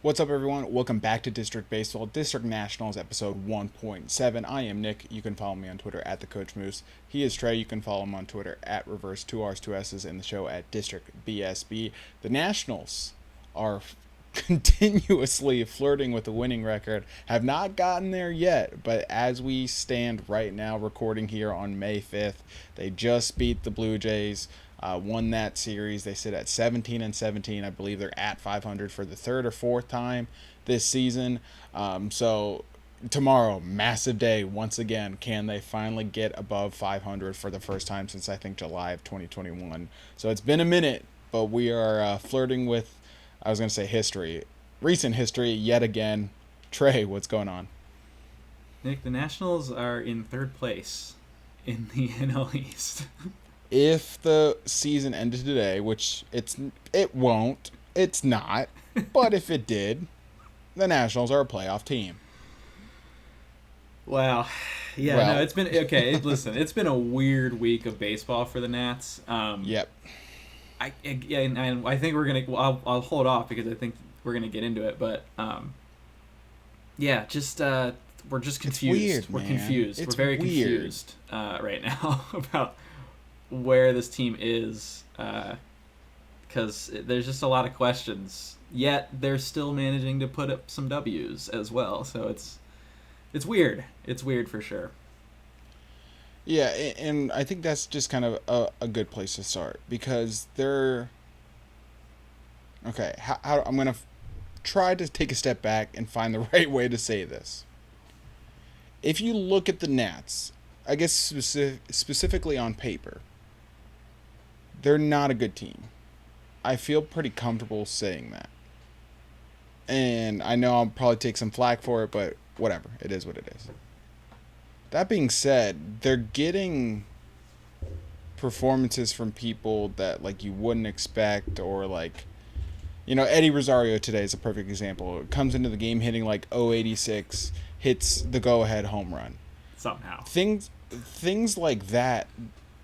What's up, everyone? Welcome back to District Baseball, District Nationals, episode 1.7. I am Nick. You can follow me on Twitter at the Coach Moose. He is Trey. You can follow him on Twitter at reverse 2Rs, 2Ss, and the show at District BSB. The Nationals are continuously flirting with a winning record. Have not gotten there yet, but as we stand right now, recording here on May 5th, they just beat the Blue Jays. Won that series. They sit at 17-17. I believe they're at 500 for the third or fourth time this season. So tomorrow, massive day once again. Can they finally get above 500 for the first time since I think July of 2021? So it's been a minute, but we are flirting with, I was going to say history, recent history yet again. Trey, what's going on? Nick, the Nationals are in third place in the NL East. If the season ended today, which it won't, it's not, but if it did, the Nationals are a playoff team. Wow. Yeah, well, no, it's been okay. Listen, it's been a weird week of baseball for the Nats. Yep. I think we're gonna. Well, I'll hold off because I think we're gonna get into it. But yeah, we're just confused. We're confused. We're very confused right now about where this team is, because there's just a lot of questions. Yet they're still managing to put up some W's as well. So it's weird. It's weird for sure. Yeah, and I think that's just kind of a good place to start because they're okay. How I'm gonna try to take a step back and find the right way to say this. If you look at the Nats, I guess specifically on paper, they're not a good team. I feel pretty comfortable saying that. And I know I'll probably take some flack for it, but whatever. It is what it is. That being said, they're getting performances from people that like you wouldn't expect, or like, Eddie Rosario today is a perfect example. It comes into the game hitting like .086, hits the go-ahead home run. Somehow. Things like that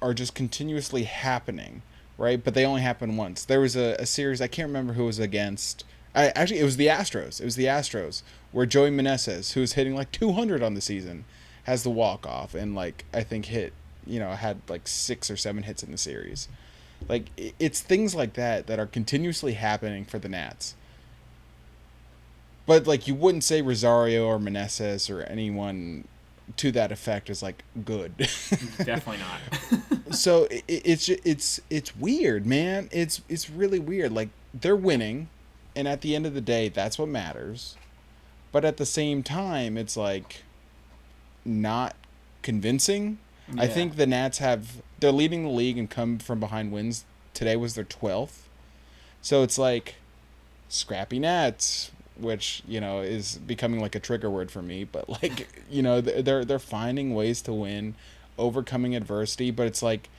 are just continuously happening, right? But they only happen once. There was a series, I can't remember who it was against. Actually, it was the Astros. It was the Astros, where Joey Meneses, who's hitting like 200 on the season, has the walk-off and, like, I think had like 6 or 7 hits in the series. Like, it's things like that are continuously happening for the Nats. But, like, you wouldn't say Rosario or Meneses or anyone to that effect is like good. Definitely not. So it's weird, man. It's really weird. Like, they're winning, and at the end of the day, that's what matters. But at the same time, it's like not convincing. Yeah. I think the Nats they're leading the league and come from behind wins. Today was their 12th. So it's like scrappy Nats, which, is becoming like a trigger word for me, but like, they're finding ways to win, overcoming adversity, but it's like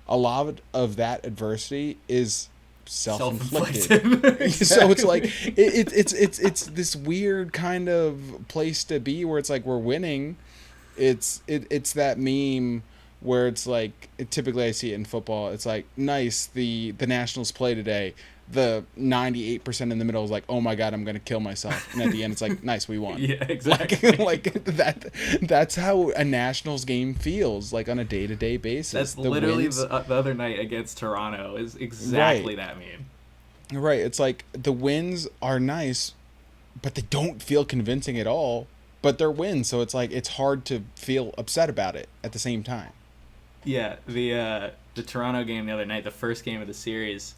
a lot of that adversity is self-inflicted. Exactly. So it's like it's this weird kind of place to be where it's like we're winning. It's that meme where it's like, typically I see it in football. It's like, nice, the Nationals play today. The 98% in the middle is like, oh my God, I'm going to kill myself. And at the end, it's like, nice, we won. Yeah, exactly. Like that's how a Nationals game feels, like on a day-to-day basis. That's literally the other night against Toronto is exactly that meme. Right. It's like the wins are nice, but they don't feel convincing at all. But they're wins, so it's like it's hard to feel upset about it at the same time. Yeah, the Toronto game the other night, the first game of the series,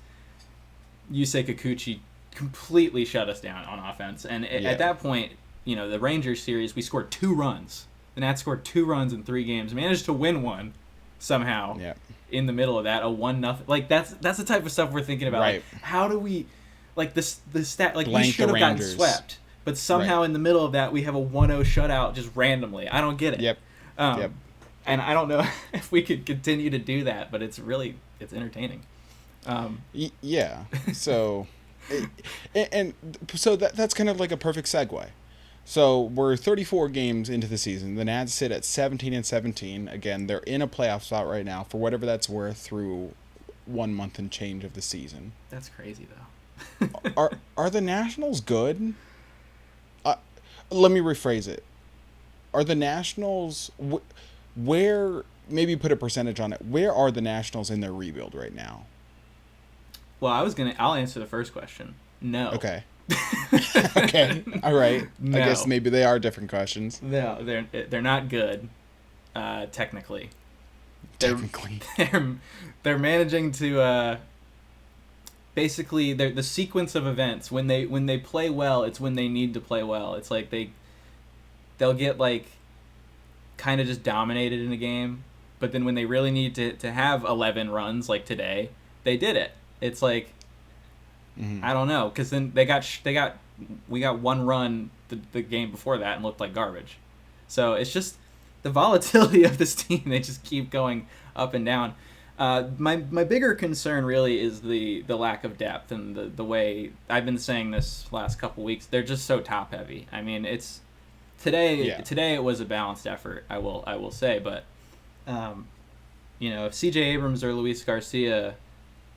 Yusei Kikuchi completely shut us down on offense. And at that point, the Rangers series, we scored 2 runs. The Nats scored 2 runs in 3 games, managed to win one somehow. Yeah. In the middle of that, a 1-0. Like that's the type of stuff we're thinking about. Right. Like, how do we, like the stat, like we should have gotten swept, but somehow in the middle of that we have a 1-0 shutout just randomly. I don't get it. Yep. And I don't know if we could continue to do that, but it's entertaining. Yeah. So, so that's kind of like a perfect segue. So we're 34 games into the season. The Nats sit at 17-17. Again, they're in a playoff spot right now for whatever that's worth through 1 month and change of the season. That's crazy though. Are the Nationals good? let me rephrase it. Are the Nationals where? Maybe put a percentage on it. Where are the Nationals in their rebuild right now? Well, I'll answer the first question. No. Okay. Okay. All right. No. I guess maybe they are different questions. No, they're not good. Technically. Technically. They're managing to basically the sequence of events when they play well, it's when they need to play well. It's like they'll get like kind of just dominated in a game, but then when they really need to have 11 runs like today, they did it. It's like I don't know, because then we got one run the game before that and looked like garbage. So it's just the volatility of this team. They just keep going up and down. My bigger concern really is the lack of depth and the way I've been saying this last couple weeks. They're just so top heavy. I mean, it's today it was a balanced effort. I will say, but if C.J. Abrams or Luis Garcia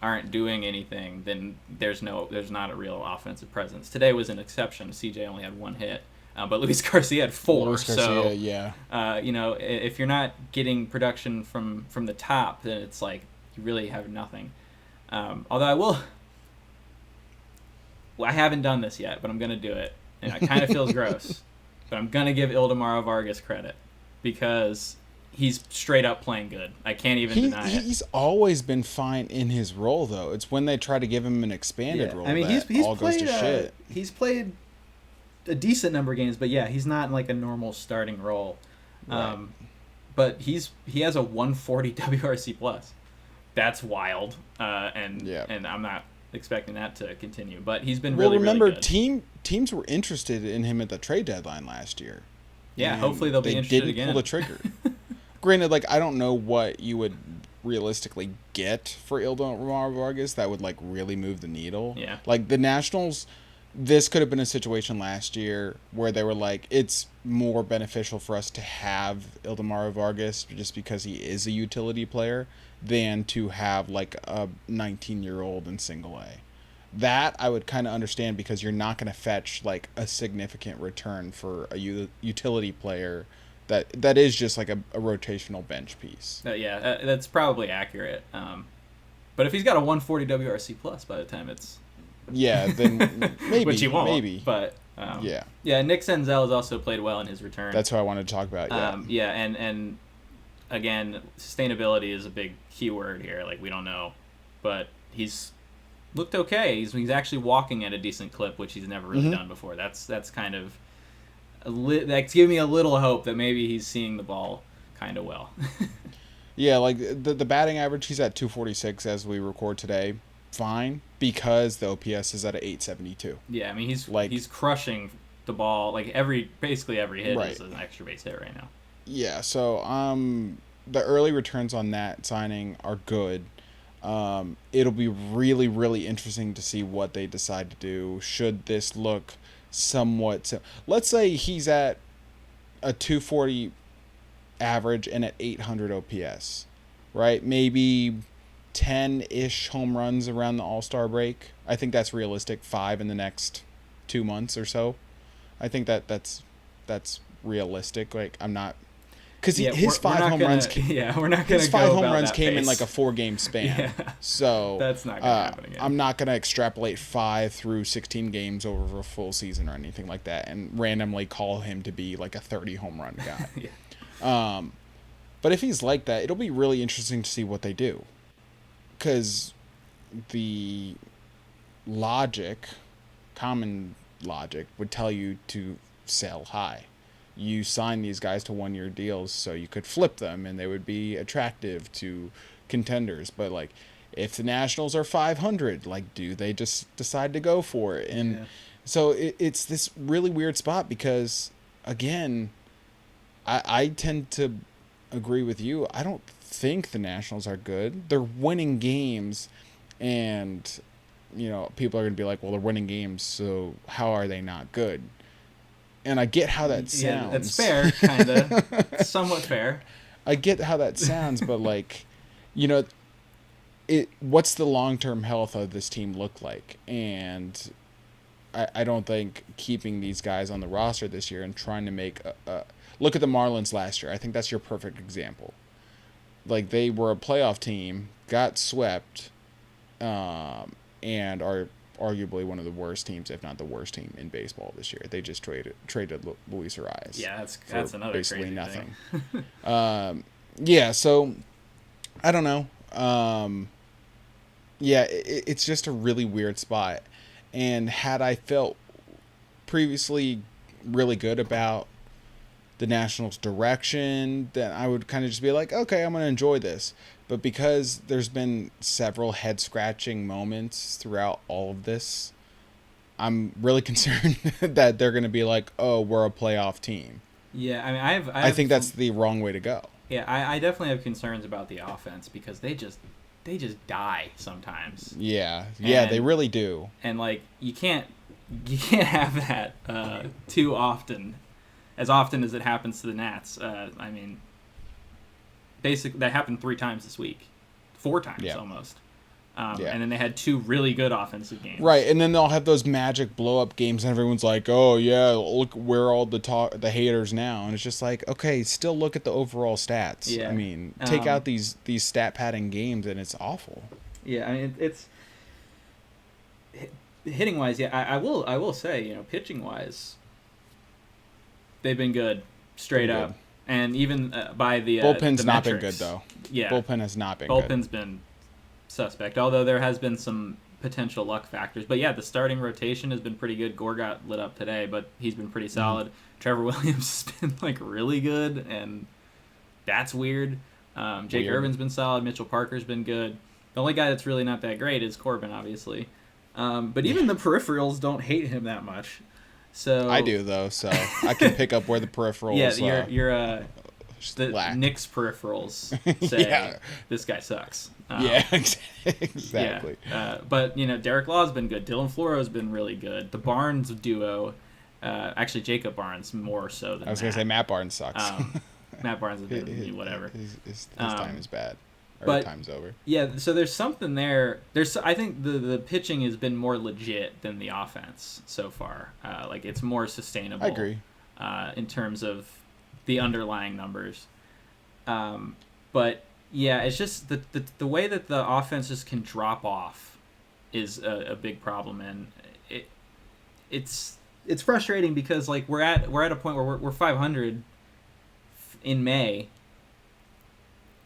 aren't doing anything, then there's not a real offensive presence. Today was an exception. CJ only had one hit, but Luis Garcia had four. If you're not getting production from the top, then it's like you really have nothing. Although I haven't done this yet, but I'm gonna do it, and it kind of feels gross, but I'm gonna give Ildemaro Vargas credit because he's straight up playing good. I can't even deny it. He's always been fine in his role, though. It's when they try to give him an expanded role. I mean, he's played, goes to shit. He's played a decent number of games, but yeah, he's not in like a normal starting role. Right. But he has a 140 WRC plus. That's wild. And I'm not expecting that to continue. But he's been really good. Teams were interested in him at the trade deadline last year. Yeah, hopefully they'll be interested again. They didn't pull the trigger. Granted, like, I don't know what you would realistically get for Ildemaro Vargas that would, like, really move the needle. Yeah. Like, the Nationals, this could have been a situation last year where they were like, it's more beneficial for us to have Ildemaro Vargas just because he is a utility player than to have, like, a 19-year-old in single A. That I would kind of understand because you're not going to fetch, like, a significant return for a utility player that is just like a rotational bench piece. That's probably accurate. But if he's got a 140 WRC plus by the time it's then maybe which he won't. Maybe, but Nick Senzel has also played well in his return. That's what I wanted to talk about. And again, sustainability is a big keyword here. Like, we don't know, but he's looked okay. He's actually walking at a decent clip, which he's never really done before. That's kind of that's giving me a little hope that maybe he's seeing the ball kind of well. Yeah, like the batting average, he's at 246 as we record today. Fine, because the OPS is at a 872. Yeah, I mean he's crushing the ball. Like basically every hit right. is an extra base hit right now. Yeah, so the early returns on that signing are good. It'll be really, really interesting to see what they decide to do. Should this look somewhat... Let's say he's at a 240 average and at 800 OPS, right? Maybe 10-ish home runs around the All-Star break. I think that's realistic. 5 in the next 2 months or so. I think that's realistic. Like, I'm not... Because his 5 home runs came in like a 4-game span. Yeah. So that's not going to happen again. I'm not going to extrapolate 5 through 16 games over a full season or anything like that and randomly call him to be like a 30 home run guy. Yeah. But if he's like that, it'll be really interesting to see what they do. Because the common logic would tell you to sell high. You sign these guys to 1-year deals so you could flip them and they would be attractive to contenders. But, like, if the Nationals are 500, like, do they just decide to go for it? And so it's this really weird spot because, again, I tend to agree with you. I don't think the Nationals are good. They're winning games and, people are going to be like, well, they're winning games, so how are they not good? And I get how that sounds. Yeah, it's fair, kind of. Somewhat fair. I get how that sounds, but, like, what's the long-term health of this team look like? And I don't think keeping these guys on the roster this year and trying to make a look at the Marlins last year. I think that's your perfect example. Like, they were a playoff team, got swept, and are arguably one of the worst teams, if not the worst team in baseball this year. They just traded Luis Arias. Yeah, that's another basically crazy nothing. Thing. Yeah, so I don't know. Yeah, it's just a really weird spot. And had I felt previously really good about the Nationals' direction, then I would kind of just be like, okay, I'm going to enjoy this. But because there's been several head-scratching moments throughout all of this, I'm really concerned that they're going to be like, oh, we're a playoff team. Yeah, I mean, I think that's the wrong way to go. Yeah, I definitely have concerns about the offense because they just die sometimes. Yeah, they really do. And like you can't have that too often, as often as it happens to the Nats. I mean, basically that happened 3 times this week, 4 times almost. And then they had 2 really good offensive games. Right, and then they'll have those magic blow-up games, and everyone's like, "Oh yeah, look where all the haters now," and it's just like, okay, still look at the overall stats. Yeah. I mean, take out these stat padding games, and it's awful. Yeah, I mean it's hitting wise. Yeah, I will say, pitching wise, they've been good straight up, and even by the bullpen's the not been metrics. good though. Yeah, bullpen has not been. Bullpen's been suspect, although there has been some potential luck factors. But yeah, the starting rotation has been pretty good. Gore got lit up today, but he's been pretty solid. Trevor Williams has been like really good, and that's weird. Jake Irvin's been solid. Mitchell Parker's been good. The only guy that's really not that great is Corbin, obviously. But even the peripherals don't hate him that much. So I do though, so I can pick up where the peripherals. Yeah, you're the Knicks peripherals say this guy sucks. Exactly. Yeah. But Derek Law's been good. Dylan Floro's been really good. The Barnes duo, actually Jacob Barnes more so than I was gonna say Matt Barnes sucks. Matt Barnes has been whatever. His time is bad. But time's over. Yeah, so there's something there. I think the pitching has been more legit than the offense so far. Like it's more sustainable. I agree. In terms of the underlying numbers. But yeah, it's just the way that the offense just can drop off is a big problem, and it's frustrating because like we're at a point where we're 500 in May.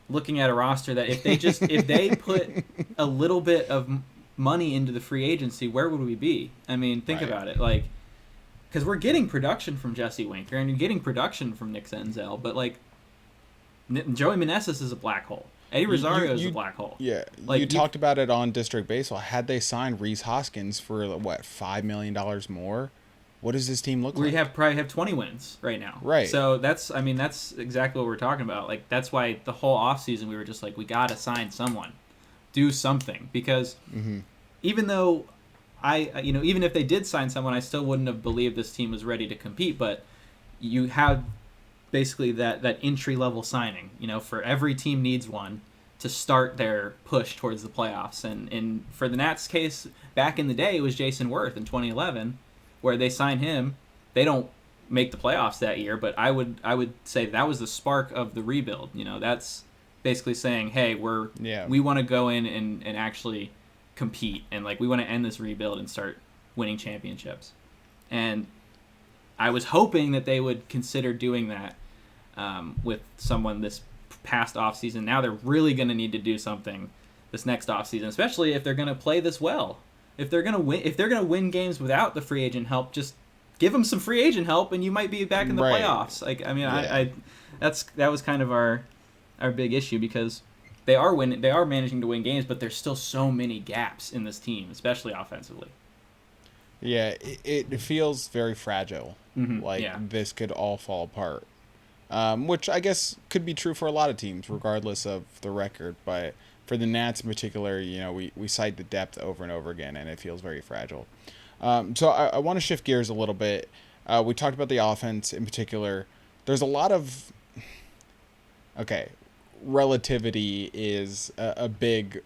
Looking at a roster that if they put a little bit of money into the free agency, where would we be? I mean, think about it, like, because we're getting production from Jesse Winker and you're getting production from Nick Senzel, but like, Joey Meneses is a black hole. Eddie Rosario is a black hole. Yeah, like you talked about it on District Baseball. Had they signed Rhys Hoskins for what, $5 million more? What does this team look like? We probably have 20 wins right now. Right. So that's exactly what we're talking about. Like that's why the whole offseason we were just like, we got to sign someone, do something, because even though even if they did sign someone, I still wouldn't have believed this team was ready to compete. But you have basically that entry level signing. For every team needs one to start their push towards the playoffs. And for the Nats case, back in the day, it was Jason Worth in 2011. Where they sign him, they don't make the playoffs that year, but I would say that was the spark of the rebuild. That's basically saying, hey, we want to go in and actually compete, and like we want to end this rebuild and start winning championships. And I was hoping that they would consider doing that with someone this past offseason. Now they're really going to need to do something this next offseason, especially if they're going to play this well. If they're gonna win games without the free agent help, just give them some free agent help, and you might be back in the playoffs. Like I mean, that was kind of our big issue because they are managing to win games, but there's still so many gaps in this team, especially offensively. Yeah, it feels very fragile. This could all fall apart, which I guess could be true for a lot of teams, regardless of the record, but. For the Nats in particular, we cite the depth over and over again, and it feels very fragile. So I want to shift gears a little bit. We talked about the offense in particular. There's a lot of... Okay, relativity is a big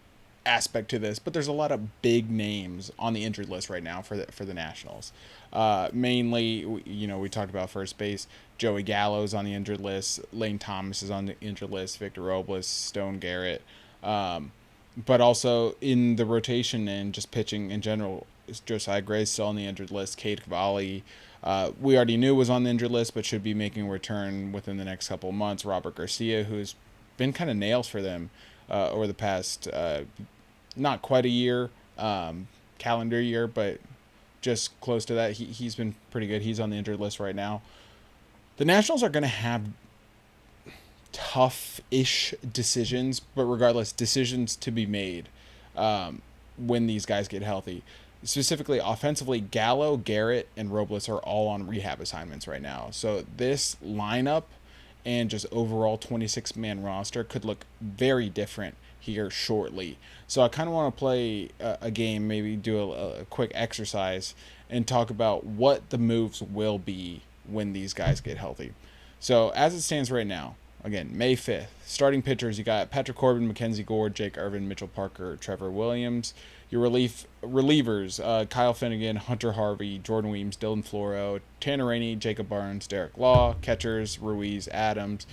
aspect to this, but there's a lot of big names on the injured list right now for the Nationals. Mainly, we talked about first base. Joey Gallo's on the injured list. Lane Thomas is on the injured list. Victor Robles, Stone Garrett. But also in the rotation and just pitching in general, Josiah Gray's still on the injured list. Cade Cavalli, we already knew was on the injured list, but should be making a return within the next couple of months. Robert Garcia, who's been kind of nails for them over the past, not quite a year, calendar year, but just close to that. He's been pretty good. He's on the injured list right now. The Nationals are going to have tough-ish decisions, but regardless, decisions to be made when these guys get healthy. Specifically, offensively, Gallo, Garrett, and Robles are all on rehab assignments right now. So this lineup and just overall 26-man roster could look very different here shortly. So I kind of want to play a game, maybe do a quick exercise, and talk about what the moves will be when these guys get healthy. So as it stands right now, again, May 5th, starting pitchers, you got Patrick Corbin, Mackenzie Gore, Jake Irvin, Mitchell Parker, Trevor Williams. Your relievers, Kyle Finnegan, Hunter Harvey, Jordan Weems, Dylan Floro, Tanner Rainey, Jacob Barnes, Derek Law. Catchers, Ruiz, Adams.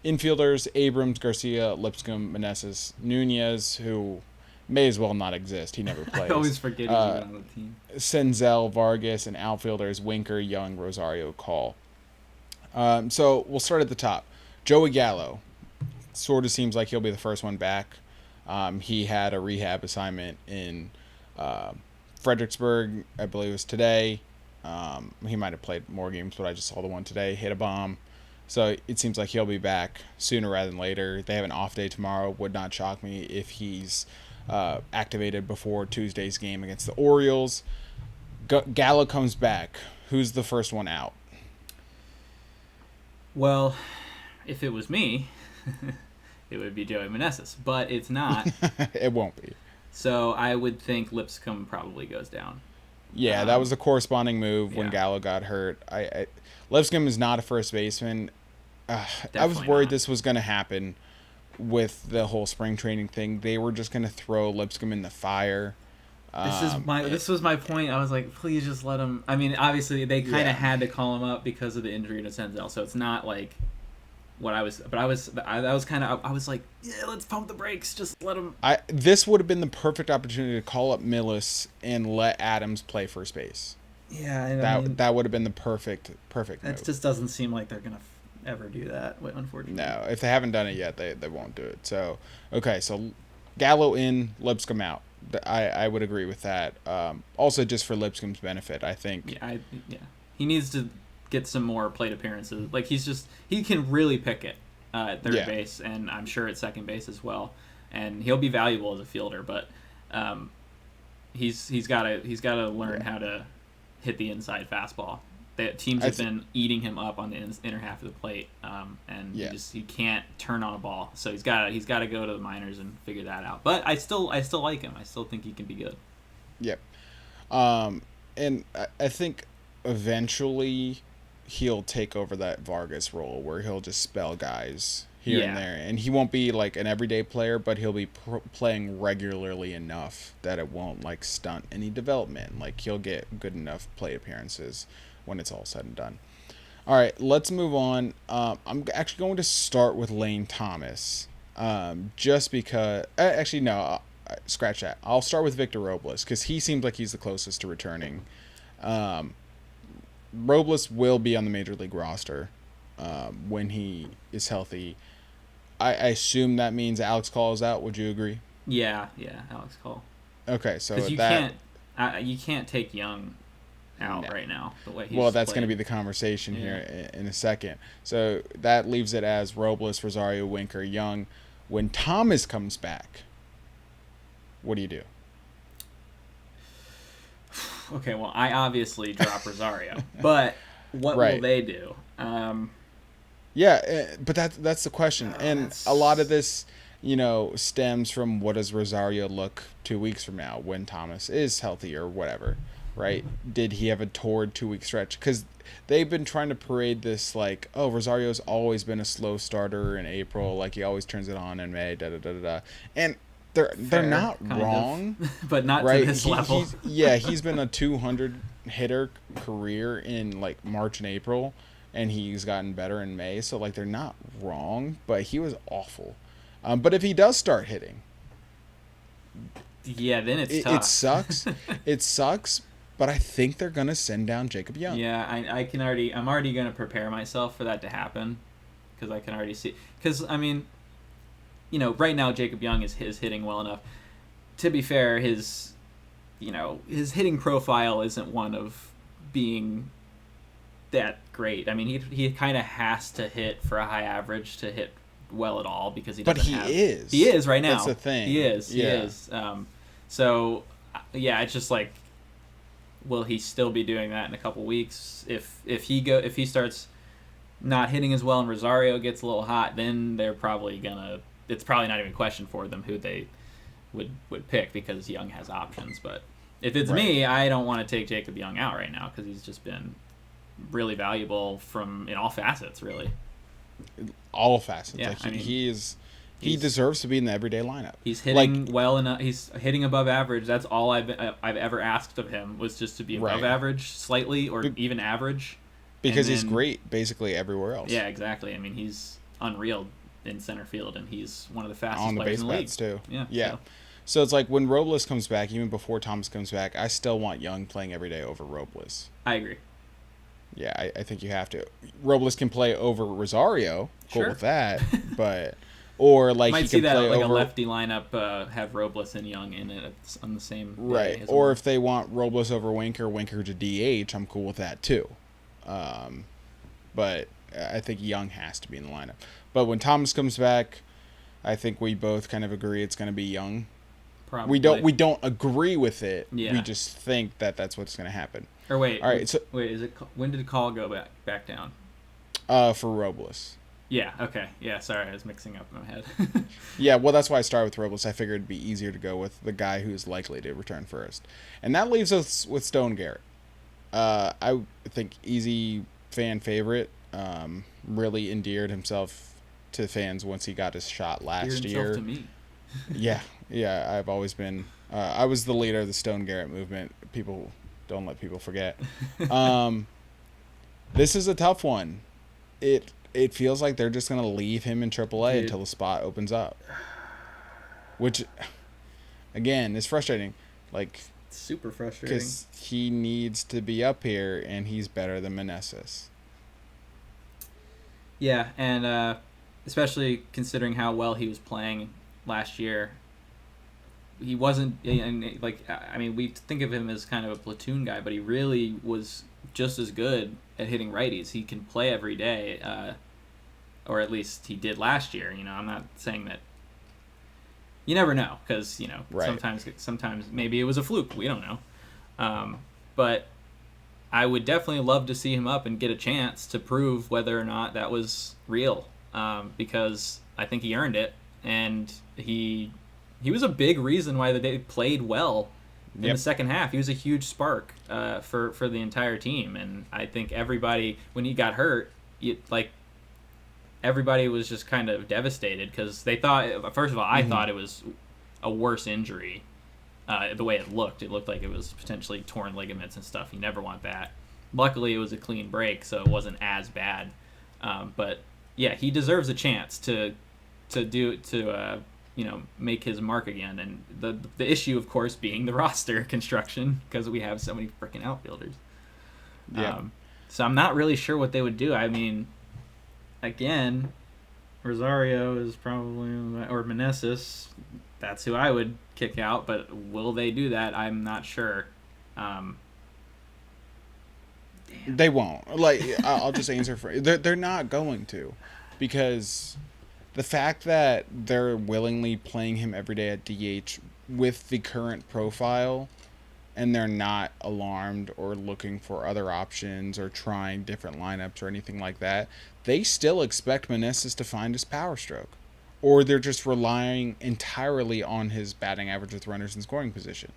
Infielders, Abrams, Garcia, Lipscomb, Meneses, Nunez, who may as well not exist. He never plays. I always forget he's on the team. Senzel, Vargas, and outfielders, Winker, Young, Rosario, Call. So we'll start at the top. Joey Gallo. Sort of seems like he'll be the first one back. He had a rehab assignment in Fredericksburg, I believe it was today. He might have played more games, but I just saw the one today. Hit a bomb. So it seems like he'll be back sooner rather than later. They have an off day tomorrow. Would not shock me if he's activated before Tuesday's game against the Orioles. Gallo comes back. Who's the first one out? Well, if it was me, it would be Joey Meneses, but it's not. It won't be. So I would think Lipscomb probably goes down. Yeah, that was the corresponding move when Gallo got hurt. Lipscomb is not a first baseman. I was worried this was going to happen with the whole spring training thing. They were just going to throw Lipscomb in the fire. This was my point. I was like, please just let him. I mean, obviously they kind of had to call him up because of the injury to Senzel, so it's not like what I was. But I was like, yeah, let's pump the brakes. Just let him. This would have been the perfect opportunity to call up Millis and let Adams play first base. Yeah, that would have been the perfect move. It just doesn't seem like they're gonna ever do that, unfortunately. No, if they haven't done it yet, they won't do it. So so Gallo in, Lipscomb out. I would agree with that. Also, just for Lipscomb's benefit, I think. Yeah, he needs to get some more plate appearances. Like he can really pick it at third base, and I'm sure at second base as well. And he'll be valuable as a fielder, but he's got to learn how to hit the inside fastball. Teams have been eating him up on the inner half of the plate, and he can't turn on a ball. So he's got to go to the minors and figure that out. But I still like him. I still think he can be good. Yep. And I think eventually he'll take over that Vargas role where he'll just spell guys here and there, and he won't be like an everyday player, but he'll be playing regularly enough that it won't like stunt any development. Like he'll get good enough plate appearances when it's all said and done. All right, let's move on. I'm actually going to start with Lane Thomas, just because. Actually, no, scratch that. I'll start with Victor Robles because he seems like he's the closest to returning. Robles will be on the major league roster when he is healthy. I assume that means Alex Call is out. Would you agree? Yeah, Alex Call. Okay, so you can't take Young out right now the way he's that's going to be the conversation here in a second. So that leaves it as Robles, Rosario, Winker, Young. When Thomas comes back, what do you do? Okay, well, I obviously drop Rosario, but what will they do? But that's the question, and a lot of this, stems from what does Rosario look 2 weeks from now when Thomas is healthy or whatever. Right? Did he have a torrid 2-week stretch? Because they've been trying to parade this like, oh, Rosario's always been a slow starter in April. Like he always turns it on in May. And they're Fair, not kind wrong, of, but not right? to this level. He's been a 200 hitter career in like March and April, and he's gotten better in May. So like they're not wrong, but he was awful. But if he does start hitting, yeah, then it's it tough. sucks. It sucks. But I think they're gonna send down Jacob Young. Yeah, I'm already gonna prepare myself for that to happen, because I can already see. Because I mean, right now Jacob Young is hitting well enough. To be fair, his hitting profile isn't one of being that great. I mean, he kind of has to hit for a high average to hit well at all, because he doesn't have... He is right now. That's the thing. He is. So yeah, it's just like, will he still be doing that in a couple weeks? If he starts not hitting as well and Rosario gets a little hot, then they're probably gonna... It's probably not even a question for them who they would pick, because Young has options. But if it's me, I don't want to take Jacob Young out right now, because he's just been really valuable in all facets, really. All facets. Yeah, like he deserves to be in the everyday lineup. He's hitting well enough. He's hitting above average. That's all I've ever asked of him, was just to be above average slightly, or even average. Because he's great basically everywhere else. Yeah, exactly. I mean, he's unreal in center field, and he's one of the fastest on the players base in the league. paths too. Yeah. So it's like when Robles comes back, even before Thomas comes back, I still want Young playing every day over Robles. I agree. Yeah, I think you have to. Robles can play over Rosario. Cool with that, but or like might he see can that play like over a lefty lineup, have Robles and Young in it on the same day. Or if they want Robles over Winker to DH, I'm cool with that too. But I think Young has to be in the lineup. But when Thomas comes back, I think we both kind of agree it's going to be Young. Probably. We don't agree with it. Yeah. We just think that's what's going to happen. Or wait. All right. So is it? When did the call go back down? For Robles. Yeah. Okay. Yeah. Sorry, I was mixing up in my head. Yeah. Well, that's why I started with Robles. I figured it'd be easier to go with the guy who's likely to return first, and that leaves us with Stone Garrett. I think easy fan favorite. Really endeared himself to fans once he got his shot last year. To me. Yeah. I've always been. I was the leader of the Stone Garrett movement. Don't let people forget. This is a tough one. It feels like they're just gonna leave him in AAA until the spot opens up, which, again, is frustrating. Like, super frustrating, because he needs to be up here, and he's better than Meneses. Yeah, and especially considering how well he was playing last year. He wasn't, and like, I mean, we think of him as kind of a platoon guy, but he really was just as good at hitting righties. He can play every day, or at least he did last year. I'm not saying that. You never know, because sometimes maybe it was a fluke. We don't know, but I would definitely love to see him up and get a chance to prove whether or not that was real, because I think he earned it, and he was a big reason why they played well in the second half. He was a huge spark for the entire team, and I think everybody, when he got hurt, everybody was just kind of devastated, because they thought, first of all, I thought it was a worse injury. The way it looked like it was potentially torn ligaments and stuff. You never want that. Luckily, it was a clean break, so it wasn't as bad. But yeah, he deserves a chance to make his mark again. And the issue, of course, being the roster construction, because we have so many freaking outfielders. Yeah. So I'm not really sure what they would do. I mean, again, Rosario is probably, or Meneses. That's who I would kick out, but will they do that? I'm not sure. They won't. Like, I'll just answer for they're not going to, because the fact that they're willingly playing him every day at DH with the current profile, and they're not alarmed or looking for other options or trying different lineups or anything like that, they still expect Meneses to find his power stroke. Or they're just relying entirely on his batting average with runners in scoring position,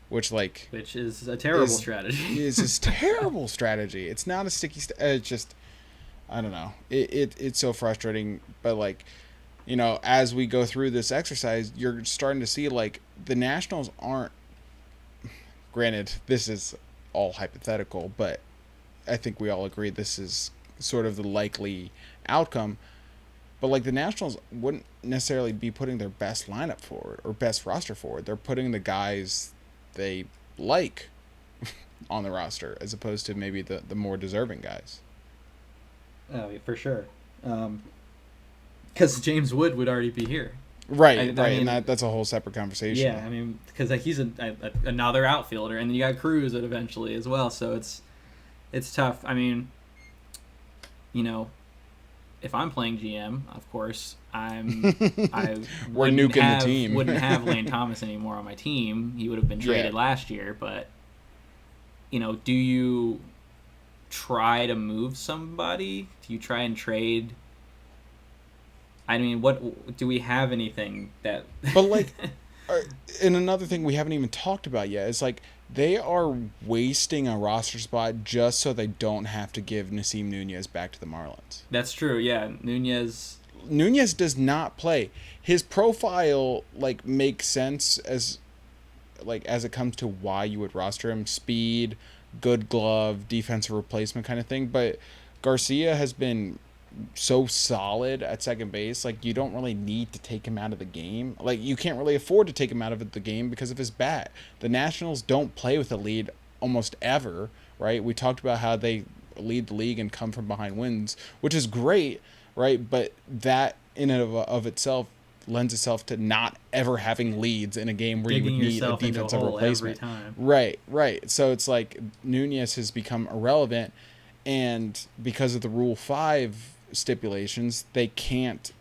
which is a terrible strategy. Is a terrible strategy. It's not a sticky. It's just, I don't know. It's so frustrating. But as we go through this exercise, you're starting to see like the Nationals aren't. Granted, this is all hypothetical, but I think we all agree this is sort of the likely outcome. But like the Nationals wouldn't necessarily be putting their best lineup forward or best roster forward. They're putting the guys they like on the roster as opposed to maybe the more deserving guys. Oh, for sure. Because James Wood would already be here. Right. I mean, and that's a whole separate conversation. Yeah, I mean, because he's another outfielder, and then you got Cruz eventually as well. So it's tough. I mean, if I'm playing GM, of course, I we're nuking the team. Wouldn't have Lane Thomas anymore on my team. He would have been traded last year. But do you try to move somebody? Do you try and trade? I mean, what do we have anything that? But like, and another thing we haven't even talked about yet is like they are wasting a roster spot just so they don't have to give Nasim Nunez back to the Marlins. That's true. Yeah, Nunez does not play. His profile like makes sense as it comes to why you would roster him: speed, good glove, defensive replacement kind of thing. But Garcia has been so solid at second base, like you don't really need to take him out of the game. Like you can't really afford to take him out of the game because of his bat. The Nationals don't play with a lead almost ever, right? We talked about how they lead the league and come from behind wins, which is great, right? But that in and of itself lends itself to not ever having leads in a game where you would need a defensive replacement. Right. So it's like Nunez has become irrelevant, and because of the Rule 5 stipulations, they can't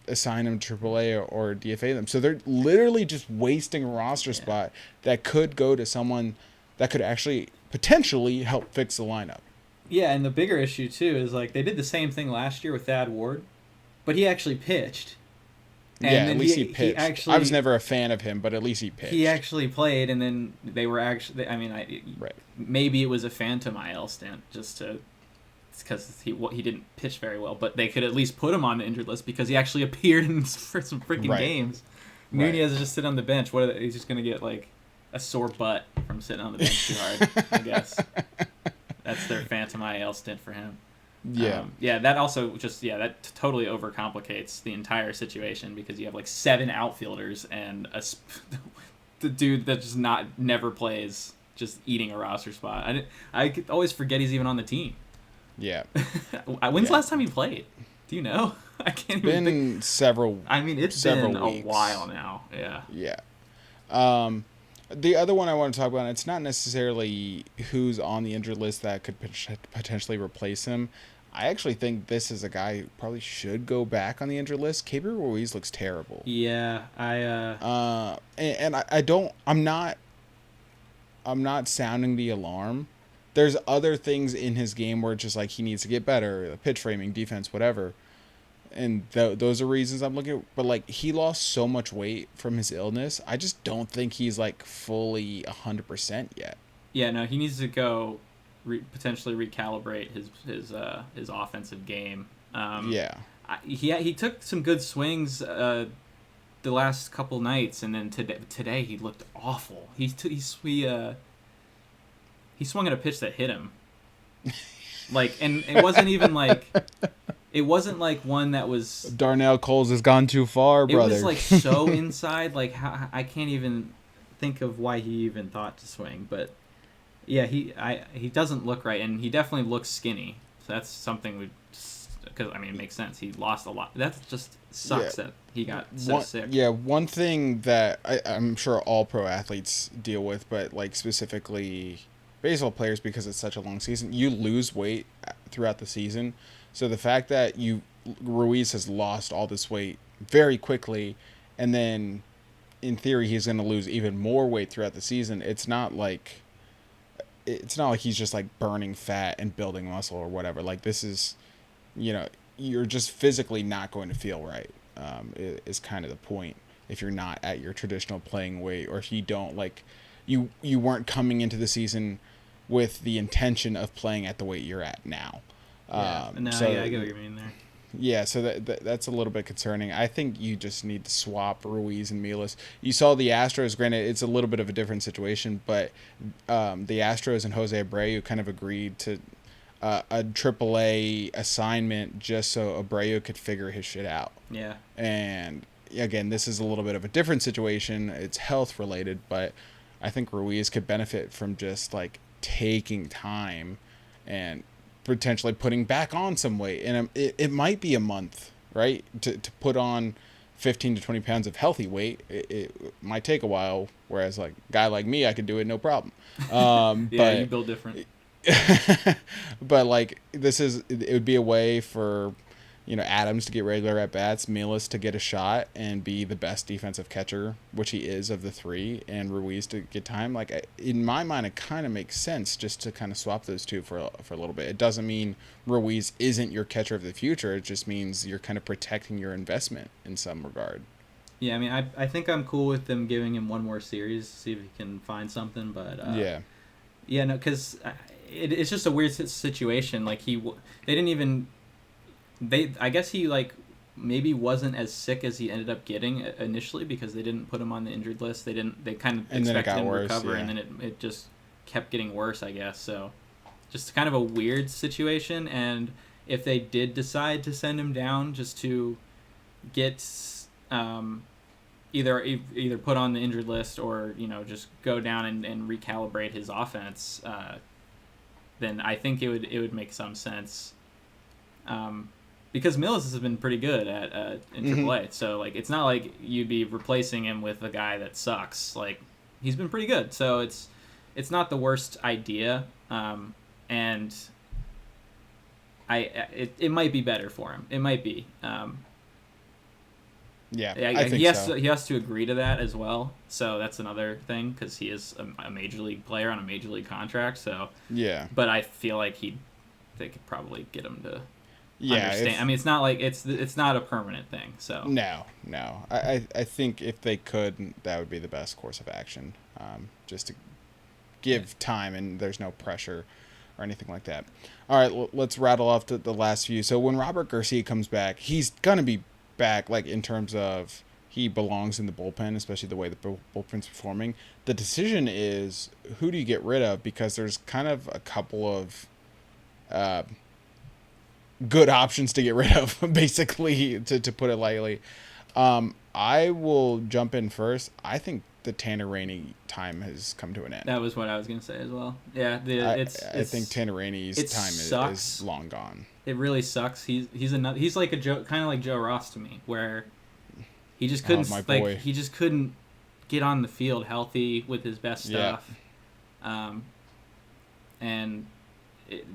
assign them to AAA or DFA them. So they're literally just wasting a roster spot that could go to someone that could actually potentially help fix the lineup. Yeah, and the bigger issue too is like they did the same thing last year with Thad Ward, but he actually pitched. And at least he pitched. I was never a fan of him, but at least he pitched. He actually played, and then they were actually. I mean, maybe it was a phantom IL stint just to. Because he didn't pitch very well, but they could at least put him on the injured list because he actually appeared for some freaking games. Nunez is just sitting on the bench. He's just gonna get like a sore butt from sitting on the bench too hard. I guess that's their phantom IL stint for him. Yeah, that also that totally overcomplicates the entire situation because you have like 7 outfielders and the dude that just never plays, just eating a roster spot. I always forget he's even on the team. Yeah. When's the last time he played? Do you know? I can't even think. Several. I mean, it's been a while now. Yeah. Yeah. The other one I want to talk about, it's not necessarily who's on the injured list that could potentially replace him. I actually think this is a guy who probably should go back on the injured list. Keibert Ruiz looks terrible. Yeah, I'm not sounding the alarm. There's other things in his game where it's just like he needs to get better, pitch framing, defense, whatever. And those are reasons I'm looking at. But like he lost so much weight from his illness, I just don't think he's like fully 100% yet. Yeah, no, he needs to go potentially recalibrate his offensive game. He took some good swings the last couple nights, and then today he looked awful. He swung at a pitch that hit him. And it wasn't even like... It wasn't like one that was... Darnell Coles has gone too far, brother. It was like so inside. Like I can't even think of why he even thought to swing. But yeah, he doesn't look right, and he definitely looks skinny. So that's something because I mean it makes sense. He lost a lot. That just sucks that he got so sick. Yeah, one thing that I'm sure all pro athletes deal with, but like specifically baseball players, because it's such a long season, you lose weight throughout the season. So the fact that Ruiz has lost all this weight very quickly, and then in theory he's going to lose even more weight throughout the season, it's not like he's just like burning fat and building muscle or whatever. Like this is, you're just physically not going to feel right. Is kind of the point if you're not at your traditional playing weight, or if you don't you weren't coming into the season with the intention of playing at the weight you're at now. I get what you mean there. Yeah, so that's a little bit concerning. I think you just need to swap Ruiz and Milas. You saw the Astros. Granted, it's a little bit of a different situation, but the Astros and Jose Abreu kind of agreed to a AAA assignment just so Abreu could figure his shit out. Yeah. And again, this is a little bit of a different situation. It's health related, but I think Ruiz could benefit from just like taking time and potentially putting back on some weight. And it might be a month, right? To put on 15 to 20 pounds of healthy weight. It might take a while. Whereas like a guy like me, I could do it no problem. Yeah, but you build different. but like it would be a way for Adams to get regular at bats, Milas to get a shot and be the best defensive catcher, which he is of the three, and Ruiz to get time. Like in my mind, it kind of makes sense just to kind of swap those two for a little bit. It doesn't mean Ruiz isn't your catcher of the future. It just means you're kind of protecting your investment in some regard. Yeah, I mean, I think I'm cool with them giving him one more series, see if he can find something. But yeah, no, because it's just a weird situation. Like they didn't even. I guess he like maybe wasn't as sick as he ended up getting initially because they didn't put him on the injured list. They kind of expected him to recover, and then it just kept getting worse, I guess. So just kind of a weird situation. And if they did decide to send him down just to get either put on the injured list or just go down and recalibrate his offense, then I think it would make some sense. Because Milas has been pretty good at in AAA, so like it's not like you'd be replacing him with a guy that sucks. Like he's been pretty good, so it's not the worst idea, and it might be better for him. It might be. Yeah, I think so. He has to agree to that as well. So that's another thing because he is a major league player on a major league contract. So yeah, but I feel like they could probably get him to. Yeah, understand. I mean, it's not like it's not a permanent thing. So no. I think if they could, that would be the best course of action. Just to give time and there's no pressure or anything like that. All right, let's rattle off the last few. So when Robert Garcia comes back, he's gonna be back like in terms of he belongs in the bullpen, especially the way the bullpen's performing. The decision is who do you get rid of because there's kind of a couple of good options to get rid of, basically, to put it lightly. I will jump in first. I think the Tanner Rainey time has come to an end. That was what I was going to say as well. Yeah, I think Tanner Rainey's time is long gone. It really sucks. He's like kind of like Joe Ross to me, where he just couldn't he just couldn't get on the field healthy with his best stuff, and.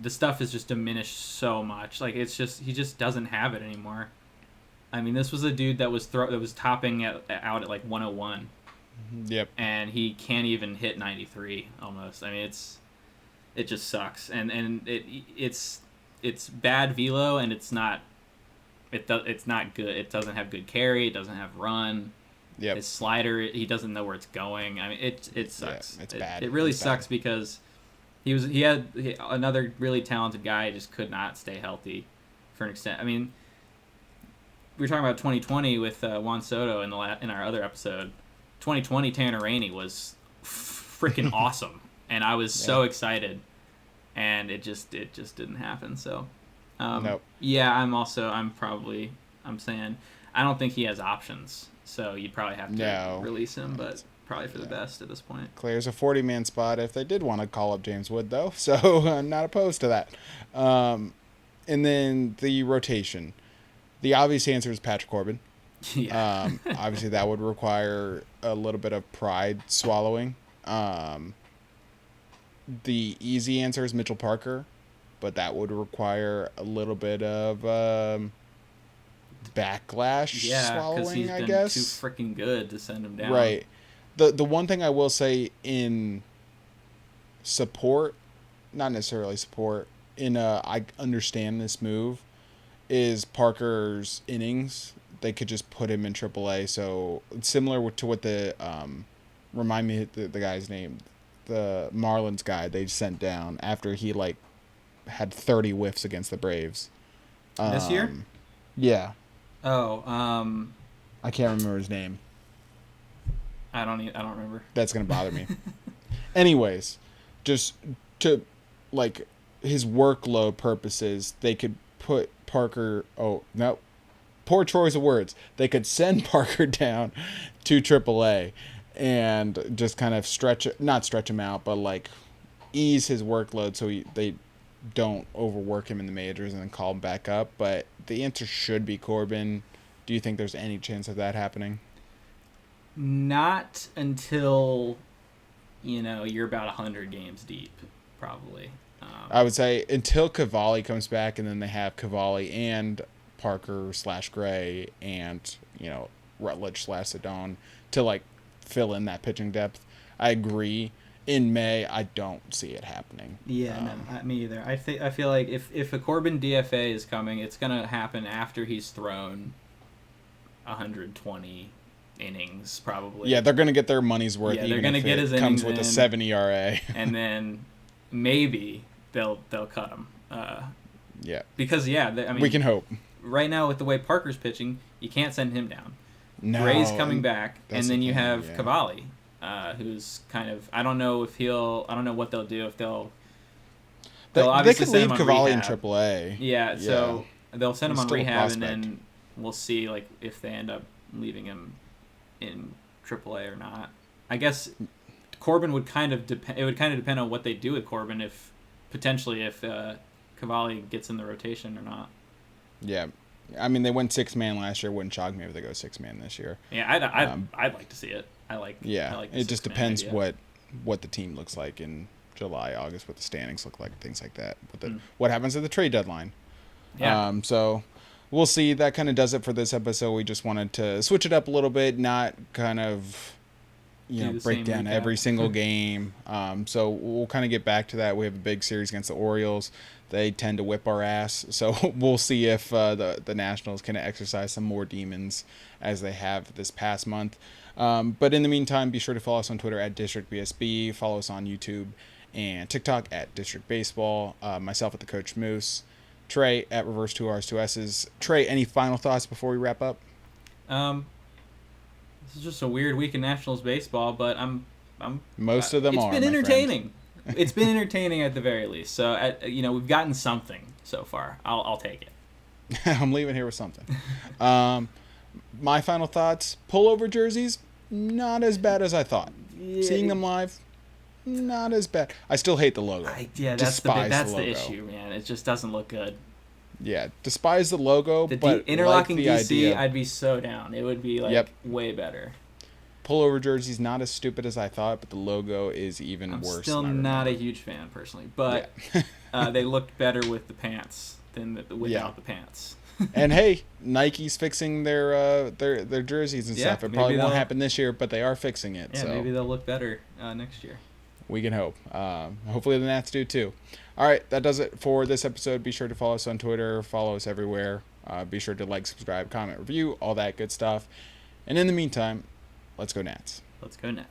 The stuff is just diminished so much. Like it's just he just doesn't have it anymore. I mean, this was a dude that was topping out at like 101. Yep. And he can't even hit 93 almost. I mean, it just sucks. And it's bad velo and it's not good. It doesn't have good carry. It doesn't have run. Yep. His slider, he doesn't know where it's going. I mean, it sucks. Yeah, it's bad. It really sucks because. He had another really talented guy just could not stay healthy for an extent. I mean, we were talking about 2020 with Juan Soto in our other episode. 2020 Tanner Rainey was freaking awesome, and I was so excited, and it just didn't happen. So, nope. Yeah, I'm saying I don't think he has options. So you'd probably have to release him, but. Probably for the best at this point. Clears a 40-man spot if they did want to call up James Wood, though. So I'm not opposed to that. And then the rotation. The obvious answer is Patrick Corbin. Yeah. Obviously, that would require a little bit of pride swallowing. The easy answer is Mitchell Parker, but that would require a little bit of backlash swallowing, I guess. Too freaking good to send him down. Right. The one thing I will say in support, not necessarily support, I understand this move, is Parker's innings. They could just put him in AAA. So similar to what remind me the guy's name, the Marlins guy they sent down after he had 30 whiffs against the Braves. This year? Yeah. Oh, I can't remember his name. I don't remember. That's gonna bother me. Anyways, just to like his workload purposes, they could put Parker. Oh no, poor choice of words. They could send Parker down to AAA and just kind of not stretch him out, but like ease his workload so they don't overwork him in the majors and then call him back up. But the answer should be Corbin. Do you think there's any chance of that happening? Not until, you're about 100 games deep, probably. I would say until Cavalli comes back, and then they have Cavalli and Parker / Gray and Rutledge / Sedon to like fill in that pitching depth. I agree. In May, I don't see it happening. Yeah, no, not me either. I feel like if a Corbin DFA is coming, it's gonna happen after he's thrown 120 innings, probably. Yeah, they're gonna get their money's worth. Yeah, even they're gonna if get it his comes innings with in, a 7 ERA, and then maybe they'll cut him. Yeah, because we can hope. Right now, with the way Parker's pitching, you can't send him down. No, Gray's coming back, and then you have yeah. Cavalli, who's kind of, I don't know what they'll do, if they'll They could send leave him on Cavalli in rehab. AAA. Yeah, so they'll send him He's on still a rehab, and prospect. then we'll see like if they end up leaving him in AAA or not. I guess Corbin would kind of depend. It would kind of depend on what they do with Corbin, if Cavalli gets in the rotation or not. Yeah, I mean they went 6-man last year. Wouldn't shock me if they go 6-man this year. Yeah, I'd like to see it. I like it just depends what the team looks like in July, August, what the standings look like, things like that. What happens at the trade deadline. Yeah. So we'll see. That kind of does it for this episode. We just wanted to switch it up a little bit, not kind of break down every single game. So we'll kind of get back to that. We have a big series against the Orioles. They tend to whip our ass. So we'll see if the Nationals can exercise some more demons as they have this past month. But in the meantime, be sure to follow us on Twitter at DistrictBSB. Follow us on YouTube and TikTok at District Baseball. Myself at the Coach Moose. Trey at Reverse 2Rs 2Ss. Trey, any final thoughts before we wrap up? This is just a weird week in Nationals baseball, but most of them it's are. It's been entertaining. It's been entertaining at the very least. So we've gotten something so far. I'll take it. I'm leaving here with something. My final thoughts: pullover jerseys, not as bad as I thought. Yeah. Seeing them live, not as bad. I still hate the logo. That's the issue, man. It just doesn't look good. Yeah, despise the logo, but interlocking like the DC, idea. I'd be so down. It would be way better. Pullover jersey's not as stupid as I thought, but the logo is even worse. I'm still not a huge fan personally, but they looked better with the pants than without the pants. And hey, Nike's fixing their jerseys and stuff. It probably won't happen this year, but they are fixing it. Yeah, so maybe they'll look better next year. We can hope. Hopefully the Nats do too. All right, that does it for this episode. Be sure to follow us on Twitter. Follow us everywhere. Be sure to like, subscribe, comment, review, all that good stuff. And in the meantime, let's go Nats. Let's go Nats.